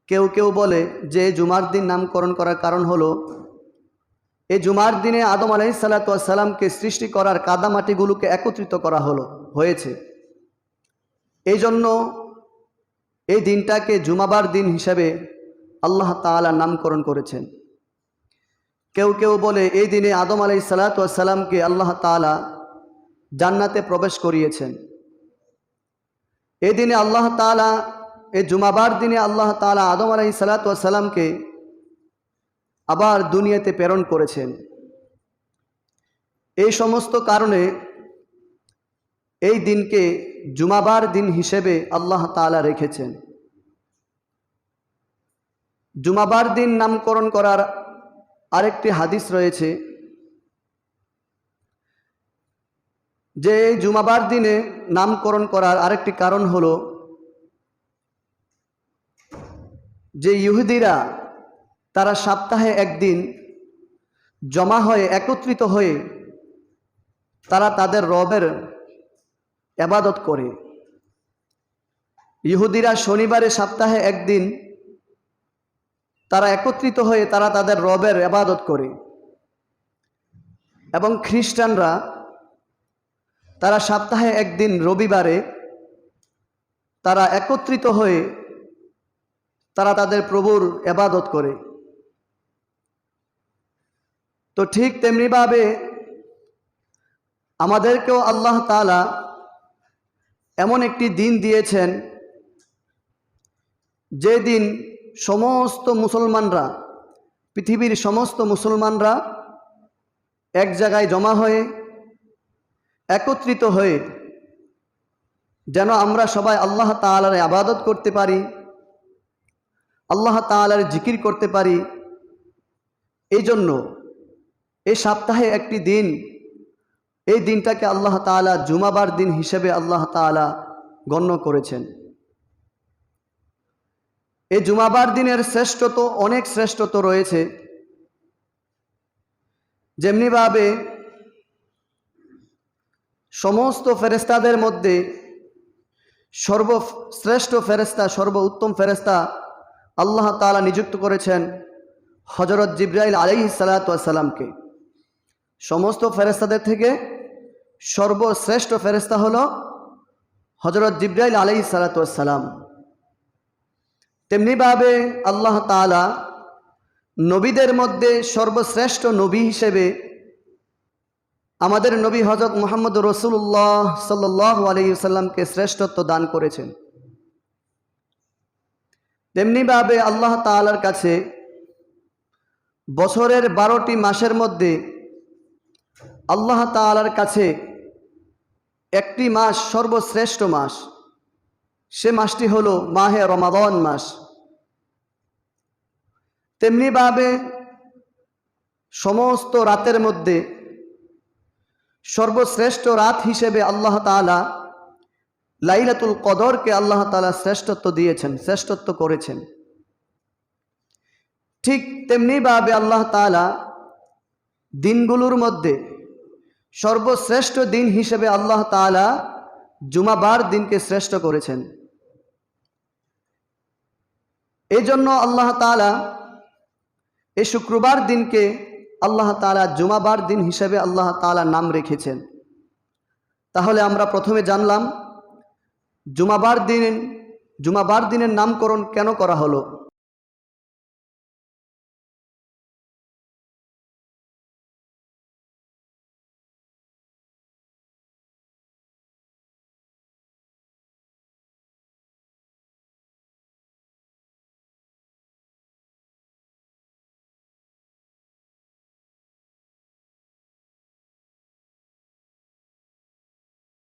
কেউ কেউ বলে যে জুমার দিন নামকরণ করার কারণ হলো এই জুমার দিনে আদম আলাইহিসসালাতু ওয়াস সালামকে সৃষ্টি করার কাদামাটিগুলোকে একত্রিত করা হয়েছে। এই জন্য এই দিনটাকে জুমাবার দিন হিসাবে আল্লাহ তাআলা নামকরণ করেছেন। কেউ কেউ বলে এই দিনে আদম আলাইহিসসালাতু ওয়াস সালামকে আল্লাহ তাআলা জান্নাতে প্রবেশ করিয়েছেন। এই দিনে আল্লাহ তাআলা এই জুমাবার দিনে আল্লাহ তাআলা আদম আলাইহিসসালাতু ওয়াস সালামকে আবার দুনিয়াতে প্রেরণ করেছেন। এই সমস্ত কারণে এই দিনকে জুমাবার দিন হিসেবে আল্লাহ তাআলা রেখেছেন। জুমাবার দিন নামকরণ করার আরেকটি হাদিস রয়েছে যে জুমাবার দিনে নামকরণ করার আরেকটি কারণ হলো যে ইহুদিরা তারা সপ্তাহে একদিন জমা হয়ে একত্রিত হয়ে তারা তাদের রবের ইবাদত করে। ইহুদিরা শনিবারে সপ্তাহে একদিন তারা একত্রিত হয়ে তারা তাদের রবের ইবাদত করে এবং খ্রিস্টানরা তারা সপ্তাহে একদিন রবিবারে তারা একত্রিত হয়ে তারা তাদের প্রভুর ইবাদত করে। তো ঠিক তেমনিভাবে আমাদেরকেও আল্লাহ তাআলা এমন একটি দিন দিয়েছেন যে দিন সমস্ত মুসলমানরা, পৃথিবীর সমস্ত মুসলমানরা এক জায়গায় জমা হয়ে একত্রিত হয়ে যেন আমরা সবাই আল্লাহ তাআলার ইবাদত করতে পারি, আল্লাহ তাআলার জিকির করতে পারি। এই জন্য এই সপ্তাহে একটি দিন, এই দিনটাকে আল্লাহ তাআলা জুমাবার দিন হিসেবে আল্লাহ তাআলা গণ্য করেছেন। এই জুমাবার দিনের শ্রেষ্ঠত্ব, অনেক শ্রেষ্ঠত্ব রয়েছে। যেমনিভাবে সমস্ত ফেরেশতাদের মধ্যে সর্বশ্রেষ্ঠ ফেরেশতা, সর্বোত্তম ফেরেশতা আল্লাহ তাআলা নিযুক্ত করেছেন হযরত জিবরাইল আলাইহিস সালাতু ওয়াস সালামকে। সমস্ত ফেরেশতাদের থেকে সর্বশ্রেষ্ঠ ফেরেশতা হলো হযরত জিবরাইল আলাইহিস সালাতু ওয়াস সালাম। তেমনিভাবে আল্লাহ তাআলা নবীদের মধ্যে সর্বশ্রেষ্ঠ নবী হিসেবে আমাদের নবী হযরত মুহাম্মদ রাসূলুল্লাহ সাল্লাল্লাহু আলাইহি ওয়াসাল্লামকে শ্রেষ্ঠত্ব দান করেছেন। তেমনিভাবে আল্লাহ তাআলার কাছে বছরের 12টি মাসের মধ্যে আল্লাহ তাআলার কাছে একটি মাস সর্বশ্রেষ্ঠ মাস, সে মাসটি হলো মাহে রমাদান মাস। তেমনিভাবে সমস্ত রাতের মধ্যে সর্বশ্রেষ্ঠ রাত হিসেবে আল্লাহ তাআলা লাইলাতুল কদরকে আল্লাহ তাআলা শ্রেষ্ঠত্ব দিয়েছেন, শ্রেষ্ঠত্ব করেছেন। ঠিক তেমনিভাবে আল্লাহ তাআলা দিনগুলোর মধ্যে সর্বশ্রেষ্ঠ দিন হিসেবে আল্লাহ তাআলা জুমাবার দিনকে শ্রেষ্ঠ করেছেন। এই জন্য আল্লাহ তাআলা এই শুক্রবার দিনকে আল্লাহ তাআলা জুমাবার দিন হিসেবে আল্লাহ তাআলা নাম রেখেছেন। তাহলে আমরা প্রথমে জানলাম জুমাবার দিনের নামকরণ কেন করা হলো।